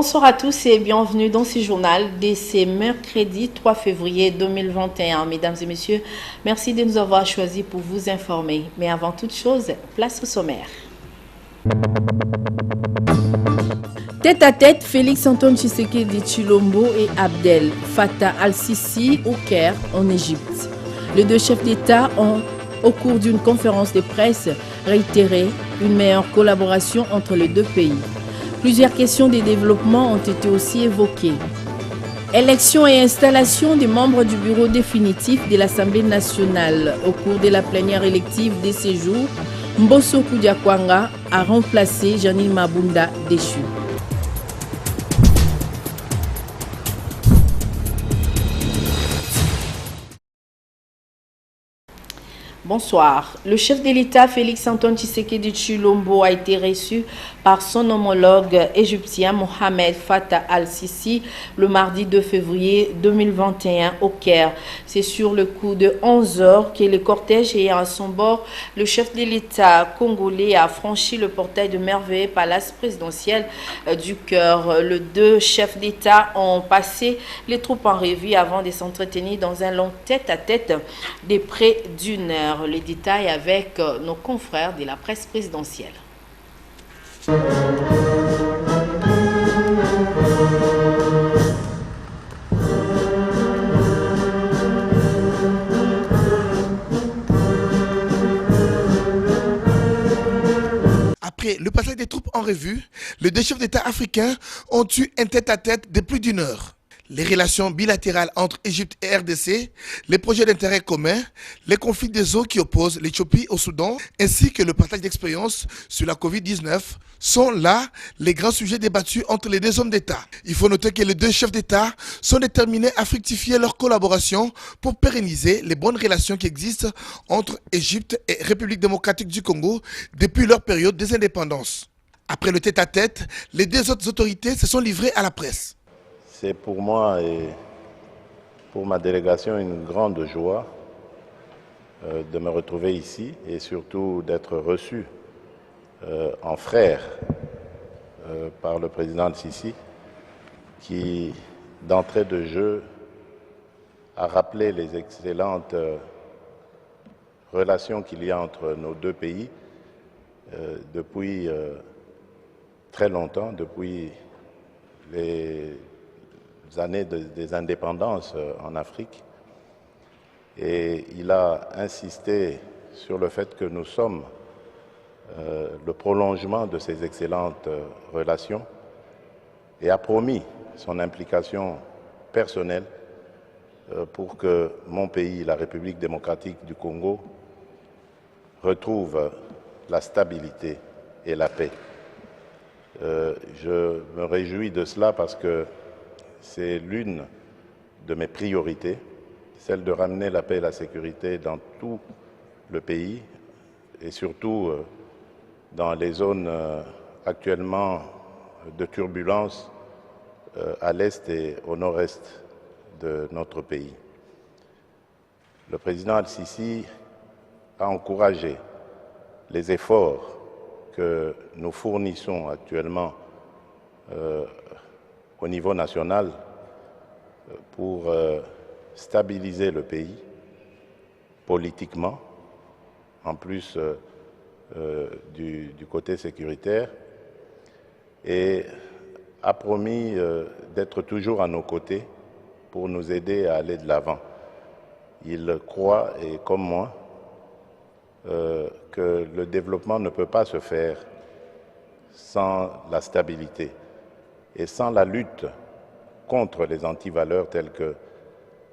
Bonsoir à tous et bienvenue dans ce journal de ce mercredi 3 février 2021. Mesdames et messieurs, merci de nous avoir choisis pour vous informer. Mais avant toute chose, place au sommaire. Tête à tête, Félix-Antoine Tshisekedi Tshilombo et Abdel Fattah al-Sisi au Caire, en Égypte. Les deux chefs d'État ont, au cours d'une conférence de presse, réitéré une meilleure collaboration entre les deux pays. Plusieurs questions de développement ont été aussi évoquées. Élection et installation des membres du bureau définitif de l'Assemblée nationale. Au cours de la plénière élective de ces jours, Mbosso Koudiakwanga a remplacé Janine Mabunda déchu. Bonsoir. Le chef de l'État, Félix-Antoine Tshisekedi Tshilombo, a été reçu par son homologue égyptien Mohamed Fattah al-Sisi le mardi 2 février 2021 au Caire. C'est sur le coup de 11 heures que le cortège ayant à son bord le chef de l'État congolais a franchi le portail de merveilleux palace présidentiel du Caire. Les deux chefs d'État ont passé les troupes en revue avant de s'entretenir dans un long tête-à-tête de près d'une heure. Les détails avec nos confrères de la presse présidentielle. Après le passage des troupes en revue, les deux chefs d'État africains ont eu un tête-à-tête de plus d'une heure. Les relations bilatérales entre Égypte et RDC, les projets d'intérêt commun, les conflits des eaux qui opposent l'Éthiopie au Soudan, ainsi que le partage d'expériences sur la Covid-19 sont là les grands sujets débattus entre les deux hommes d'État. Il faut noter que les deux chefs d'État sont déterminés à fructifier leur collaboration pour pérenniser les bonnes relations qui existent entre Égypte et République démocratique du Congo depuis leur période des indépendances. Après le tête-à-tête, les deux autres autorités se sont livrées à la presse. C'est pour moi et pour ma délégation une grande joie de me retrouver ici et surtout d'être reçu en frère par le président Sisi qui, d'entrée de jeu, a rappelé les excellentes relations qu'il y a entre nos deux pays depuis très longtemps, depuis les années des indépendances en Afrique, et il a insisté sur le fait que nous sommes le prolongement de ces excellentes relations et a promis son implication personnelle pour que mon pays, la République démocratique du Congo, retrouve la stabilité et la paix. Je me réjouis de cela parce que c'est l'une de mes priorités, celle de ramener la paix et la sécurité dans tout le pays et surtout dans les zones actuellement de turbulence à l'est et au nord-est de notre pays. Le président al-Sisi a encouragé les efforts que nous fournissons actuellement au niveau national pour stabiliser le pays politiquement, en plus du côté sécuritaire, et a promis d'être toujours à nos côtés pour nous aider à aller de l'avant. Il croit, et comme moi, que le développement ne peut pas se faire sans la stabilité et sans la lutte contre les antivaleurs telles que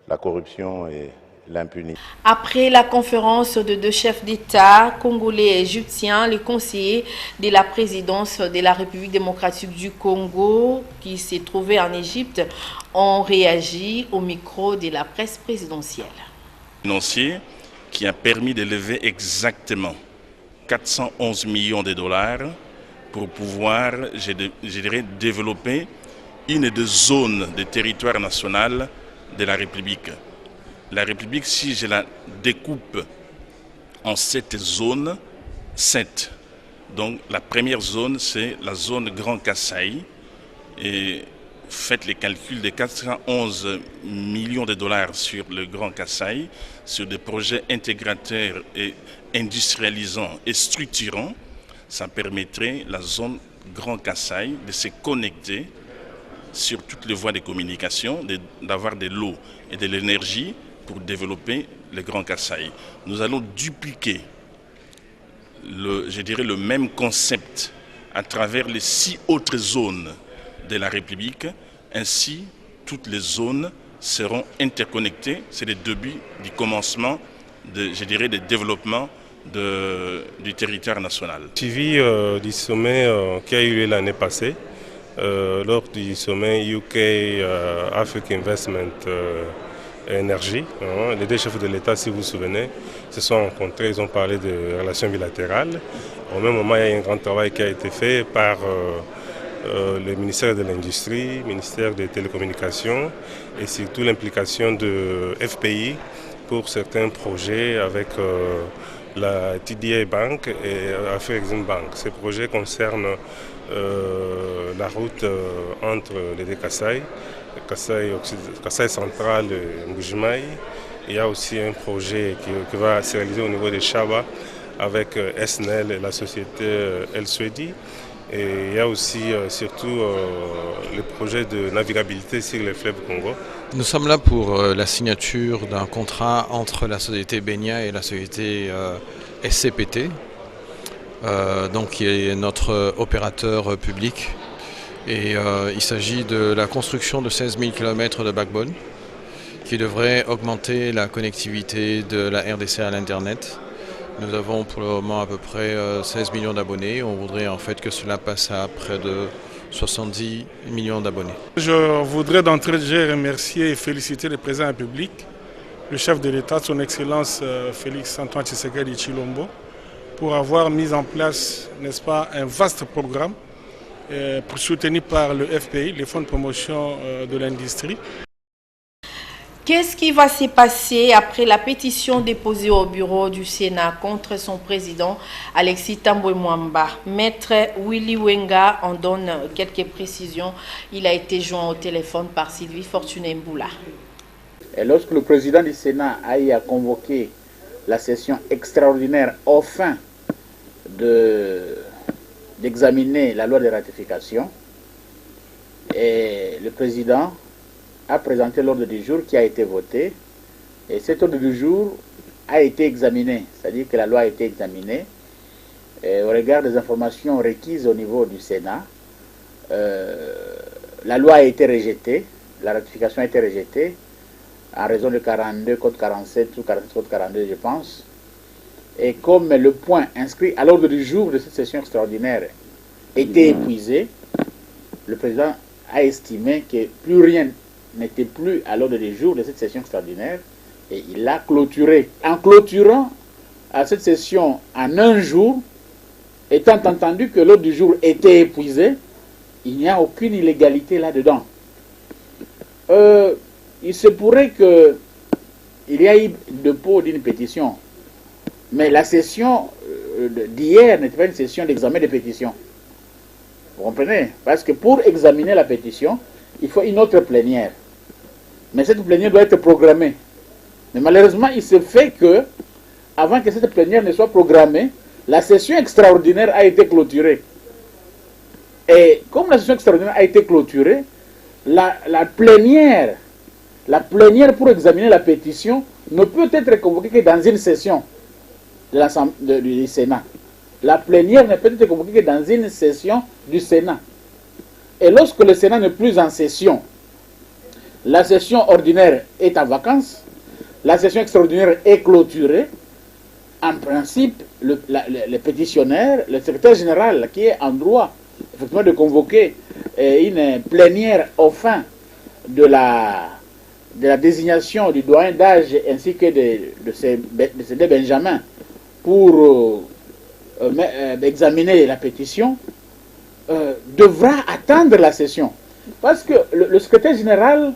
la corruption et l'impunité. Après la conférence de deux chefs d'État, congolais et égyptiens, les conseillers de la présidence de la République démocratique du Congo, qui s'est trouvée en Égypte, ont réagi au micro de la presse présidentielle. Financier qui a permis de lever exactement 411 millions de dollars pour pouvoir, je dirais, développer une des zones de territoire national de la République. La République, si je la découpe en 7 zones, 7. Donc la première zone, c'est la zone Grand Kasaï, Et faites les calculs des 411 millions de dollars sur le Grand Kasaï, sur des projets intégrateurs et industrialisants et structurants, ça permettrait la zone Grand Kasaï de se connecter sur toutes les voies de communication, d'avoir de l'eau et de l'énergie pour développer le Grand Kasaï. Nous allons dupliquer le même concept à travers les 6 autres zones de la République. Ainsi, toutes les zones seront interconnectées. C'est le début du commencement, du développement du territoire national. Suivi du sommet qui a eu lieu l'année passée, lors du sommet UK Africa Investment Energy, les deux chefs de l'État, si vous vous souvenez, se sont rencontrés, ils ont parlé de relations bilatérales. Au même moment, il y a un grand travail qui a été fait par le ministère de l'Industrie, le ministère des Télécommunications et surtout l'implication de FPI pour certains projets avec la TDA Bank et Afrexim Bank. Ces projets concernent la route entre les deux Kasaï, Kasaï central et Mbujimaï. Il y a aussi un projet qui va se réaliser au niveau de Chaba avec SNEL et la société El Swedi. Et il y a aussi surtout le projet de navigabilité sur le fleuve Congo. Nous sommes là pour la signature d'un contrat entre la société Benia et la société SCPT, donc qui est notre opérateur public. Et il s'agit de la construction de 16 000 km de backbone qui devrait augmenter la connectivité de la RDC à l'Internet. Nous avons pour le moment à peu près 16 millions d'abonnés. On voudrait en fait que cela passe à près de 70 millions d'abonnés. Je voudrais d'entrée de jeu remercier et féliciter le président de la République, le chef de l'État, son Excellence Félix Antoine Tshisekedi Tshilombo, pour avoir mis en place, n'est-ce pas, un vaste programme soutenu par le FPI, les fonds de promotion de l'industrie. Qu'est-ce qui va se passer après la pétition déposée au bureau du Sénat contre son président Alexis Tambwe Mwamba? Maître Willy Wenga en donne quelques précisions. Il a été joint au téléphone par Sylvie Fortuné Mboula. Et lorsque le président du Sénat a eu à convoquer la session extraordinaire au fin d'examiner la loi de ratification, et le président a présenté l'ordre du jour qui a été voté, et cet ordre du jour a été examiné, c'est-à-dire que la loi a été examinée, et au regard des informations requises au niveau du Sénat, la loi a été rejetée, la ratification a été rejetée, en raison de 42 code 47 ou 47 code 42 je pense, et comme le point inscrit à l'ordre du jour de cette session extraordinaire était épuisé, le président a estimé que plus rien n'était plus à l'ordre du jour de cette session extraordinaire et il l'a clôturé. En clôturant à cette session en un jour, étant entendu que l'ordre du jour était épuisé, il n'y a aucune illégalité là-dedans. Il se pourrait qu'il y ait eu dépôt d'une pétition, mais la session d'hier n'était pas une session d'examen des pétitions. Vous comprenez? Parce que pour examiner la pétition, il faut une autre plénière. Mais cette plénière doit être programmée. Mais malheureusement, il se fait que, avant que cette plénière ne soit programmée, la session extraordinaire a été clôturée. Et comme la session extraordinaire a été clôturée, la plénière pour examiner la pétition ne peut être convoquée que dans une session du Sénat. La plénière ne peut être convoquée que dans une session du Sénat. Et lorsque le Sénat n'est plus en session, la session ordinaire est en vacances, la session extraordinaire est clôturée. En principe, le pétitionnaire, le secrétaire général qui est en droit effectivement de convoquer une plénière au fin de la désignation du doyen d'âge ainsi que de ces deux Benjamin pour examiner la pétition, devra attendre la session. Parce que le secrétaire général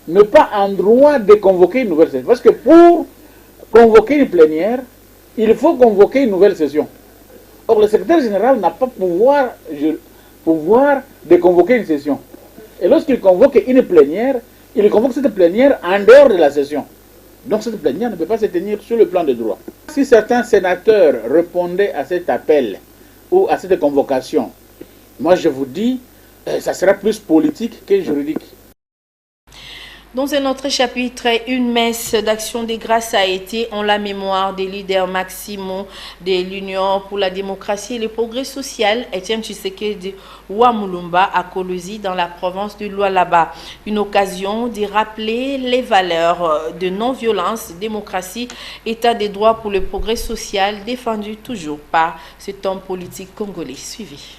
n'est pas en droit de convoquer une nouvelle session. Parce que pour convoquer une plénière, il faut convoquer une nouvelle session. Or, le secrétaire général n'a pas pouvoir pouvoir de convoquer une session. Et lorsqu'il convoque une plénière, il convoque cette plénière en dehors de la session. Donc cette plénière ne peut pas se tenir sur le plan de droit. Si certains sénateurs répondaient à cet appel ou à cette convocation, moi je vous dis, ça sera plus politique que juridique. Dans un autre chapitre, une messe d'action de grâce a été en la mémoire des leaders maximaux de l'Union pour la démocratie et le progrès social, Etienne Tshisekedi Ouamulumba à Kolosi dans la province de Lualaba. Une occasion de rappeler les valeurs de non-violence, démocratie, état des droits pour le progrès social défendu toujours par cet homme politique congolais. Suivi.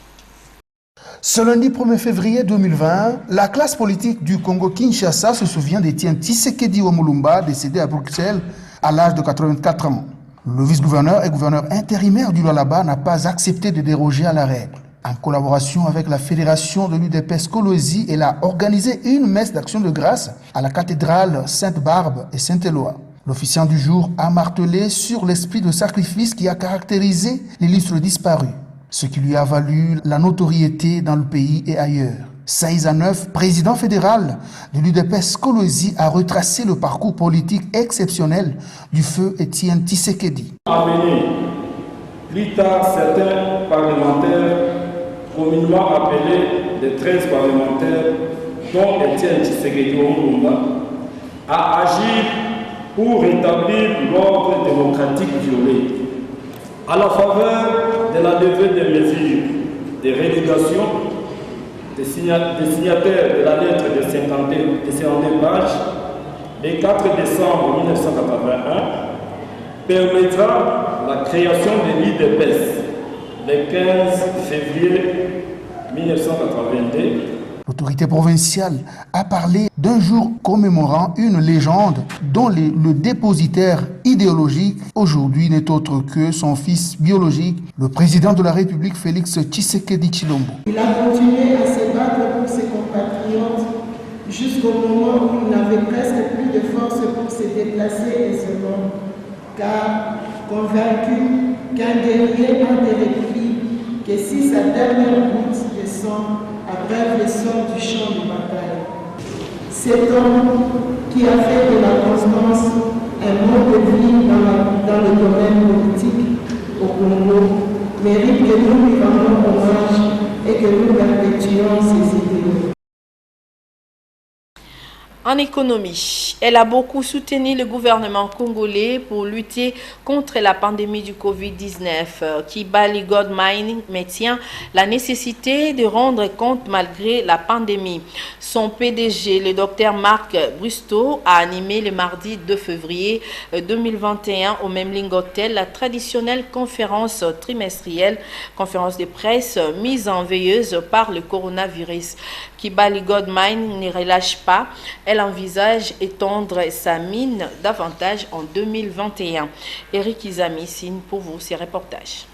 Ce lundi 1er février 2020, la classe politique du Congo-Kinshasa se souvient d'Etienne Tshisekedi Ouamulumba, décédé à Bruxelles à l'âge de 84 ans. Le vice-gouverneur et gouverneur intérimaire du Lualaba n'a pas accepté de déroger à la règle. En collaboration avec la fédération de l'UDPS Kolosi, elle a organisé une messe d'action de grâce à la cathédrale Sainte-Barbe et Saint-Éloi. L'officiant du jour a martelé sur l'esprit de sacrifice qui a caractérisé l'illustre disparu, ce qui lui a valu la notoriété dans le pays et ailleurs. Saïza Neuf, président fédéral de l'UDPS Kolosi, a retracé le parcours politique exceptionnel du feu Etienne Tshisekedi. Amener plus tard certains parlementaires communément appelés les 13 parlementaires, dont Etienne Tshisekedi Ouamulumba, à agir pour rétablir l'ordre démocratique violé, à la faveur de la levée des mesures de relégation des signataires de la lettre de 52 pages, le 4 décembre 1981, permettra la création de l'UDPS le 15 février 1982. L'autorité provinciale a parlé d'un jour commémorant une légende dont le dépositaire idéologique aujourd'hui n'est autre que son fils biologique, le président de la République Félix Tshisekedi Tshilombo. Il a continué à se battre pour ses compatriotes jusqu'au moment où il n'avait presque plus de force pour se déplacer aisément, car convaincu qu'un guerrier n'enterrait plus que si sa dernière goutte de sang abrève le sang du champ de bataille. Cet homme qui a fait de la constance un mode de vie dans le domaine politique au Congo mérite que nous lui rendons hommage et que nous perpétuons ses idéaux. En économie, elle a beaucoup soutenu le gouvernement congolais pour lutter contre la pandémie du Covid-19. Kibali Godmine maintient la nécessité de rendre compte malgré la pandémie. Son PDG, le docteur Marc Brusto, a animé le mardi 2 février 2021 au Memling Hotel la traditionnelle conférence trimestrielle, conférence de presse mise en veilleuse par le coronavirus. Kibali Godmine ne relâche pas. Elle envisage étendre sa mine davantage en 2021. Eric Izami signe pour vous ces reportages.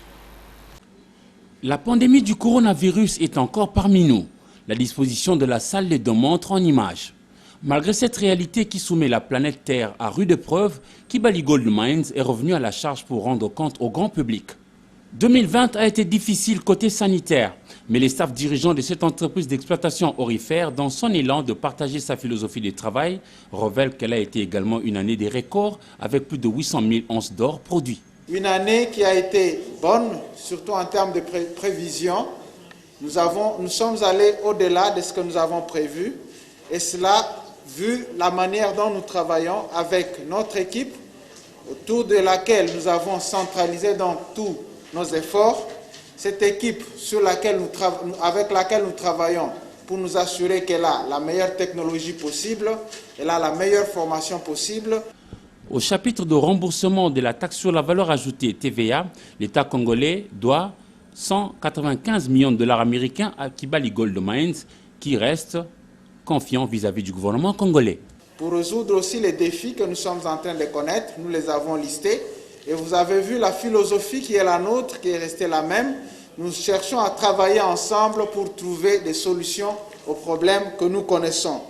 La pandémie du coronavirus est encore parmi nous. La disposition de la salle les démontre en images. Malgré cette réalité qui soumet la planète Terre à rude épreuve, Kibali Gold Mines est revenu à la charge pour rendre compte au grand public. 2020 a été difficile côté sanitaire, mais les staffs dirigeants de cette entreprise d'exploitation aurifère, dans son élan de partager sa philosophie de travail, révèlent qu'elle a été également une année des records avec plus de 800 000 onces d'or produits. Une année qui a été bonne, surtout en termes de prévision. Nous sommes allés au-delà de ce que nous avons prévu, et cela vu la manière dont nous travaillons avec notre équipe, autour de laquelle nous avons centralisé donc tous nos efforts, cette équipe avec laquelle nous travaillons pour nous assurer qu'elle a la meilleure technologie possible, elle a la meilleure formation possible. Au chapitre de remboursement de la taxe sur la valeur ajoutée TVA, l'État congolais doit 195 millions de dollars américains à Kibali Gold Mines, qui reste confiant vis-à-vis du gouvernement congolais. Pour résoudre aussi les défis que nous sommes en train de connaître, nous les avons listés. Et vous avez vu la philosophie qui est la nôtre, qui est restée la même. Nous cherchons à travailler ensemble pour trouver des solutions aux problèmes que nous connaissons.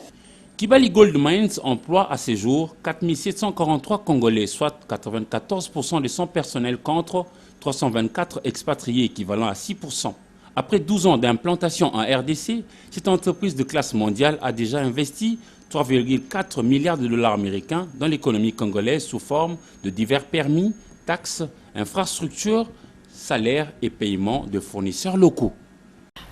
Kibali Gold Mines emploie à ce jour 4 743 Congolais, soit 94% de son personnel contre 324 expatriés, équivalent à 6%. Après 12 ans d'implantation en RDC, cette entreprise de classe mondiale a déjà investi 3,4 milliards de dollars américains dans l'économie congolaise sous forme de divers permis, taxes, infrastructures, salaires et paiements de fournisseurs locaux.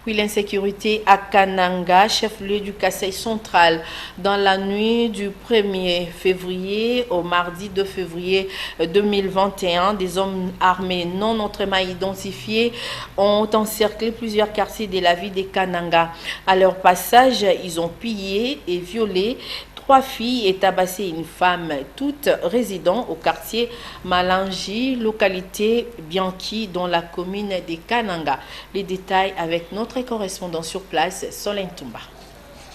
Oui, l'insécurité à Kananga, chef-lieu du Kasaï central. Dans la nuit du 1er février au mardi 2 février 2021, des hommes armés non autrement identifiés ont encerclé plusieurs quartiers de la ville de Kananga. À leur passage, ils ont pillé et violé 3 filles et tabassé une femme, toutes résidant au quartier Malangi, localité Bianchi, dans la commune de Kananga. Les détails avec notre correspondant sur place, Solène Toumba.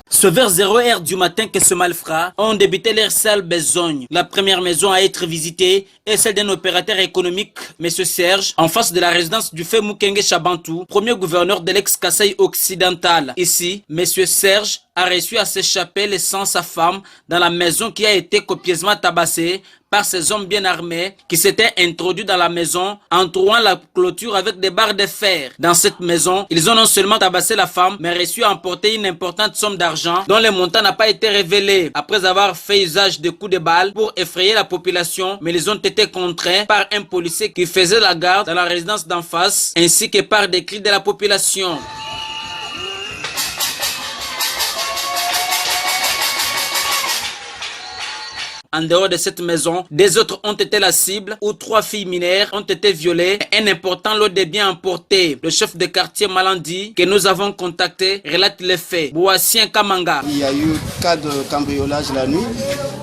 C'est vers 0h du matin que ce malfrat ont débuté leur sale besogne. La première maison à être visitée est celle d'un opérateur économique, M. Serge, en face de la résidence du fait Mukenge Chabantou, premier gouverneur de l'ex-Kasaï occidental. Ici, M. Serge a reçu à s'échapper laissant sa femme dans la maison qui a été copieusement tabassée par ces hommes bien armés qui s'étaient introduits dans la maison en trouant la clôture avec des barres de fer. Dans cette maison, ils ont non seulement tabassé la femme, mais reçu à emporter une importante somme d'argent dont le montant n'a pas été révélé. Après avoir fait usage de coups de balle pour effrayer la population, mais ils ont été contraints par un policier qui faisait la garde dans la résidence d'en face, ainsi que par des cris de la population. En dehors de cette maison, des autres ont été la cible où 3 filles mineures ont été violées et un important lot de biens emportés. Le chef de quartier Malandi que nous avons contacté relate les faits. Boassien Kamanga. Il y a eu cas de cambriolage la nuit,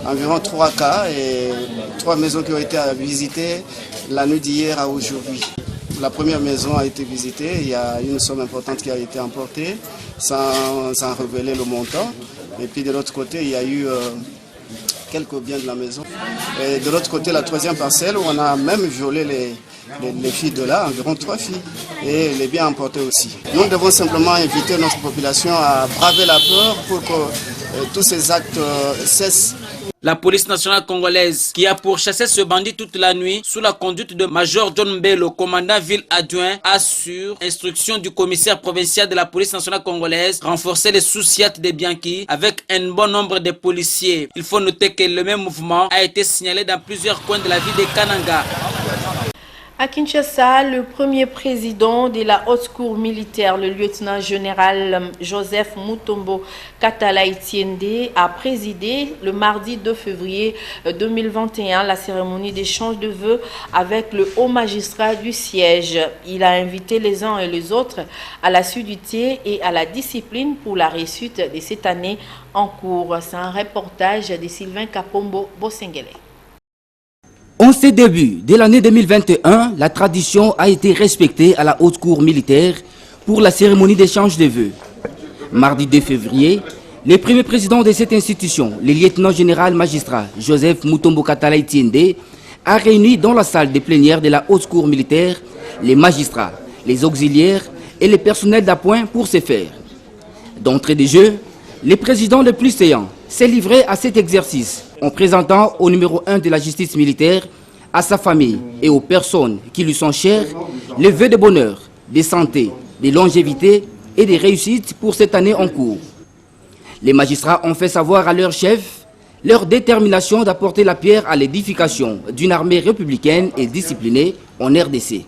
environ 3 cas et 3 maisons qui ont été visitées la nuit d'hier à aujourd'hui. La première maison a été visitée, il y a une somme importante qui a été emportée sans révéler le montant. Et puis de l'autre côté, il y a eu quelques biens de la maison. Et de l'autre côté, la troisième parcelle, où on a même violé les filles de là, environ 3 filles, et les biens emportés aussi. Nous devons simplement inviter notre population à braver la peur pour que tous ces actes cessent. La police nationale congolaise, qui a pourchassé ce bandit toute la nuit sous la conduite de Major John Mbelo, commandant ville adjoint, assure, instruction du commissaire provincial de la police nationale congolaise, renforcer les sous-siat de Bianchi avec un bon nombre de policiers. Il faut noter que le même mouvement a été signalé dans plusieurs coins de la ville de Kananga. À Kinshasa, le premier président de la haute cour militaire, le lieutenant-général Joseph Mutombo Katala Etiende, a présidé le mardi 2 février 2021 la cérémonie d'échange de vœux avec le haut magistrat du siège. Il a invité les uns et les autres à l'assiduité et à la discipline pour la réussite de cette année en cours. C'est un reportage de Sylvain Kapombo Bosengele. En ces débuts de l'année 2021, la tradition a été respectée à la haute cour militaire pour la cérémonie d'échange de vœux. Mardi 2 février, le premier président de cette institution, le lieutenant-général magistrat Joseph Mutombo Katala Etiende, a réuni dans la salle des plénières de la haute cour militaire les magistrats, les auxiliaires et les personnels d'appoint pour ce faire. D'entrée de jeu, le président le plus séant s'est livré à cet exercice en présentant au numéro 1 de la justice militaire, à sa famille et aux personnes qui lui sont chères, les vœux de bonheur, de santé, de longévité et de réussite pour cette année en cours. Les magistrats ont fait savoir à leur chef leur détermination d'apporter la pierre à l'édification d'une armée républicaine et disciplinée en RDC.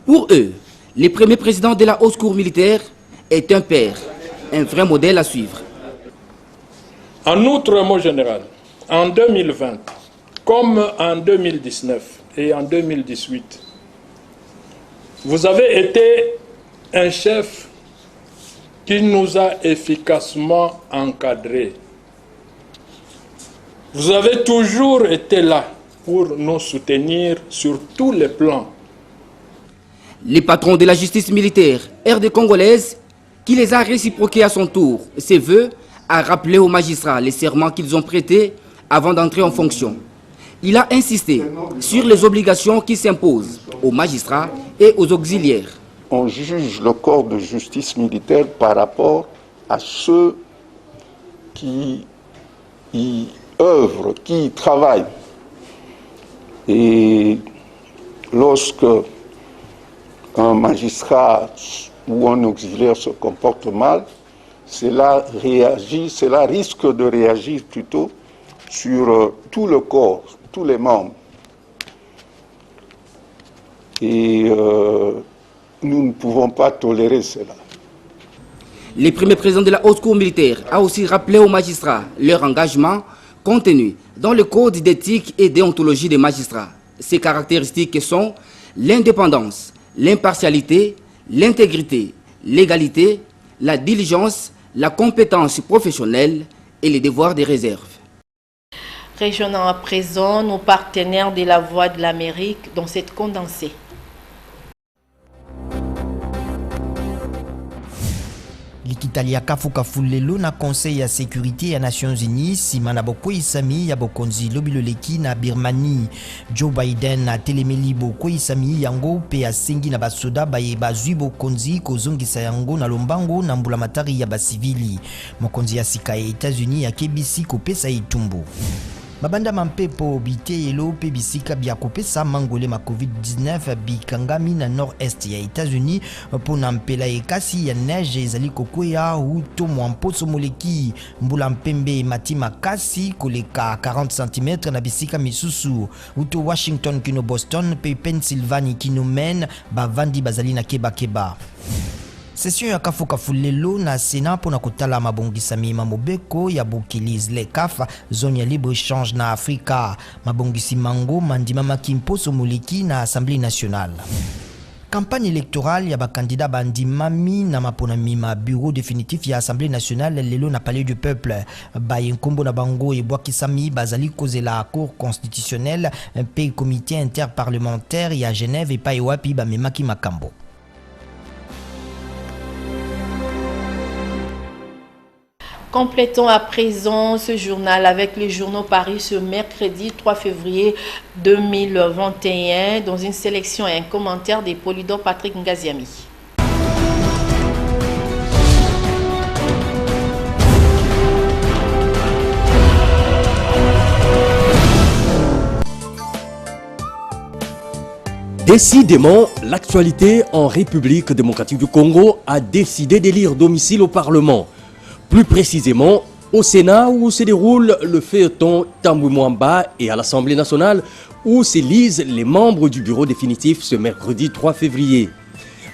Pour eux, le premier président de la haute cour militaire est un père, un vrai modèle à suivre. En outre, mot général, en 2020, comme en 2019 et en 2018, vous avez été un chef qui nous a efficacement encadrés. Vous avez toujours été là pour nous soutenir sur tous les plans. Les patrons de la justice militaire RD congolaise, qui les a réciproqués à son tour, ses vœux, a rappelé aux magistrats les serments qu'ils ont prêtés avant d'entrer en fonction. Il a insisté sur les obligations qui s'imposent aux magistrats et aux auxiliaires. On juge le corps de justice militaire par rapport à ceux qui y œuvrent, qui y travaillent. Et lorsque un magistrat où un auxiliaire se comporte mal, cela risque de réagir plutôt sur tout le corps, tous les membres. Et nous ne pouvons pas tolérer cela. Le premier président de la Haute Cour militaire a aussi rappelé aux magistrats leur engagement contenu dans le code d'éthique et déontologie des magistrats. Ces caractéristiques sont l'indépendance, l'impartialité, l'intégrité, l'égalité, la diligence, la compétence professionnelle et les devoirs de réserve. Régionant à présent nos partenaires de la Voix de l'Amérique dans cette condensée. Likitalia kafukafulelo na Conseil ya sécurité ya Nations Unies simana bokoisami ya bokonzi lobiloleki na Birmanie. Joe Biden na telemeli bokoisami yango pe asengi na basoda baye bazwi bokonzi kozongisa yango na lombango na mbulamatari ya basivili. Mokonzi ya sika ya États-Unis ya kebisi kopesa itumbu. Mabanda mampepo biteyelo pe bisika bia kopesa mangole ma COVID-19 bikangami na nord-est ya États-Unis pona mpela ekasi ya neige ezali kokwea uto mwamposo moleki mbula mpembe mati makasi koleka 40 cm na bisika misusu uto Washington kino Boston pe Pennsylvania kino Maine bavandi bazali na keba. Session ya kafulelo na Sénat pona kotala mabongisami mamobeko ya Bukiliz le kafa zone ya libre échange na Afrika mabongisi mango mandima makimposo moleki na Assemblée nationale. Campagne électorale ya bakandida bandimami na mapona mima bureau définitif ya Assemblée nationale lelo na palais du peuple bayenkombo na bango e bwakisami bazali kozela cour constitutionnelle pe comité interparlementaire ya Genève et pa ewapi bamemaki makambo. Complétons à présent ce journal avec les journaux parus ce mercredi 3 février 2021 dans une sélection et un commentaire des Polydor Patrick Ngaziami. Décidément, l'actualité en République démocratique du Congo a décidé d'élire domicile au Parlement. Plus précisément, au Sénat où se déroule le feuilleton Tambwe Mwamba et à l'Assemblée nationale où s'élisent les membres du bureau définitif ce mercredi 3 février.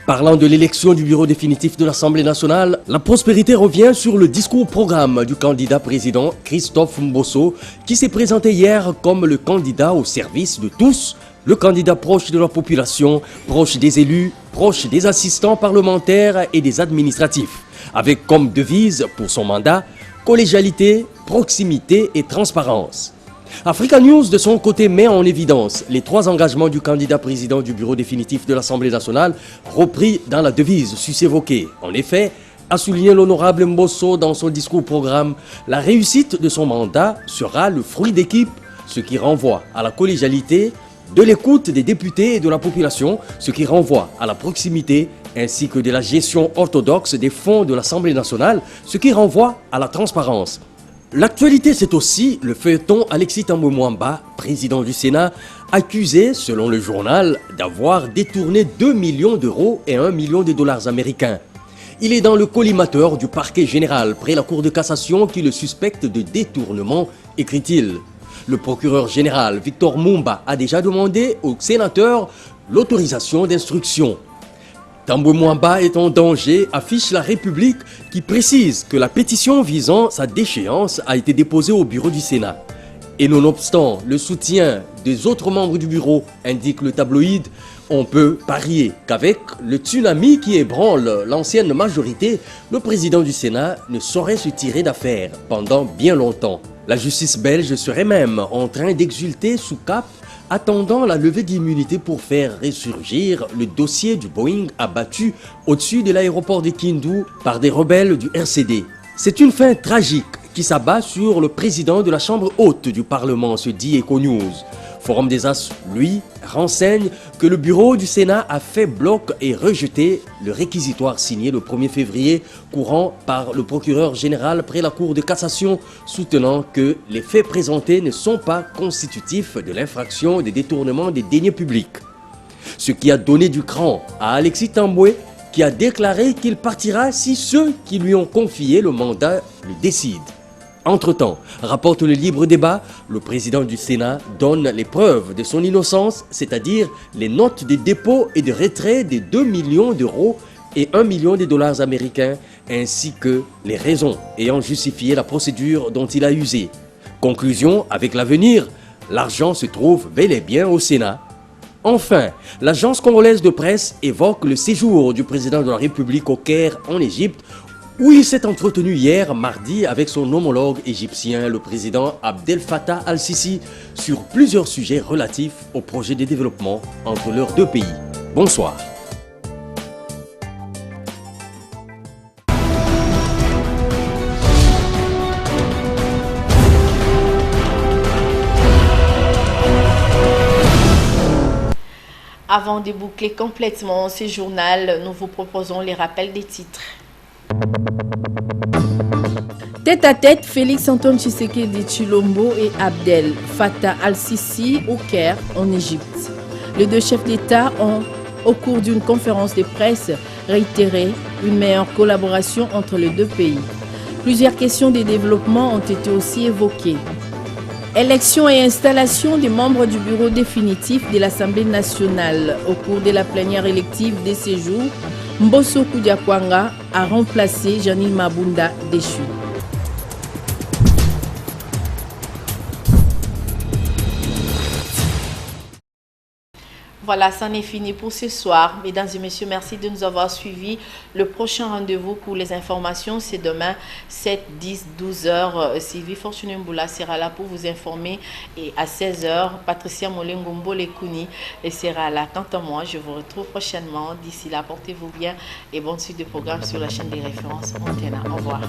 Parlant de l'élection du bureau définitif de l'Assemblée nationale, la prospérité revient sur le discours-programme du candidat président Christophe Mbosso qui s'est présenté hier comme le candidat au service de tous, le candidat proche de la population, proche des élus, proche des assistants parlementaires et des administratifs, avec comme devise pour son mandat collégialité, proximité et transparence. Africa News de son côté met en évidence les 3 engagements du candidat président du bureau définitif de l'Assemblée nationale repris dans la devise sus-évoquée. En effet, a souligné l'honorable Mbosso dans son discours-programme, la réussite de son mandat sera le fruit d'équipe, ce qui renvoie à la collégialité, de l'écoute des députés et de la population, ce qui renvoie à la proximité, ainsi que de la gestion orthodoxe des fonds de l'Assemblée nationale, ce qui renvoie à la transparence. L'actualité, c'est aussi le feuilleton Alexis Tambwe Mwamba, président du Sénat, accusé, selon le journal, d'avoir détourné 2 millions d'euros et 1 million de dollars américains. Il est dans le collimateur du parquet général près la Cour de cassation qui le suspecte de détournement, écrit-il. Le procureur général Victor Mumba a déjà demandé au sénateur l'autorisation d'instruction. Tambwe Mwamba est en danger, affiche la République qui précise que la pétition visant sa déchéance a été déposée au bureau du Sénat. Et nonobstant le soutien des autres membres du bureau, indique le tabloïd, on peut parier qu'avec le tsunami qui ébranle l'ancienne majorité, le président du Sénat ne saurait se tirer d'affaire pendant bien longtemps. La justice belge serait même en train d'exulter sous cap, attendant la levée d'immunité pour faire ressurgir le dossier du Boeing abattu au-dessus de l'aéroport de Kindu par des rebelles du RCD. C'est une fin tragique qui s'abat sur le président de la Chambre haute du Parlement, se dit Econews. Forum des As, lui, renseigne que le bureau du Sénat a fait bloc et rejeté le réquisitoire signé le 1er février courant par le procureur général près la Cour de cassation, soutenant que les faits présentés ne sont pas constitutifs de l'infraction des détournements des deniers publics. Ce qui a donné du cran à Alexis Tambwe, qui a déclaré qu'il partira si ceux qui lui ont confié le mandat le décident. Entre-temps, rapporte le libre débat, le président du Sénat donne les preuves de son innocence, c'est-à-dire les notes de dépôt et de retrait des 2 millions d'euros et 1 million de dollars américains, ainsi que les raisons ayant justifié la procédure dont il a usé. Conclusion, avec l'avenir, l'argent se trouve bel et bien au Sénat. Enfin, l'agence congolaise de presse évoque le séjour du président de la République au Caire en Égypte, où il s'est entretenu hier mardi avec son homologue égyptien, le président Abdel Fattah al-Sisi, sur plusieurs sujets relatifs au projet de développement entre leurs deux pays. Bonsoir. Avant de boucler complètement ce journal, nous vous proposons les rappels des titres. Tête à tête, Félix-Antoine Tshisekedi Tshilombo et Abdel Fattah al-Sisi au Caire, en Égypte. Les deux chefs d'État ont, au cours d'une conférence de presse, réitéré une meilleure collaboration entre les deux pays. Plusieurs questions de développement ont été aussi évoquées. Élection et installation des membres du bureau définitif de l'Assemblée nationale. Au cours de la plénière élective de ces jours, Mbosso Koudiakwanga a remplacé Janine Mabunda déchu. Voilà, c'en est fini pour ce soir. Mesdames et messieurs, merci de nous avoir suivis. Le prochain rendez-vous pour les informations, c'est demain, 7, 10, 12 heures. Sylvie Fortuné Mboula sera là pour vous informer. Et à 16 heures, Patricia Molengombo Lekuni sera là. Quant à moi, je vous retrouve prochainement. D'ici là, portez-vous bien et bonne suite de programme sur la chaîne des références Montana. Au revoir.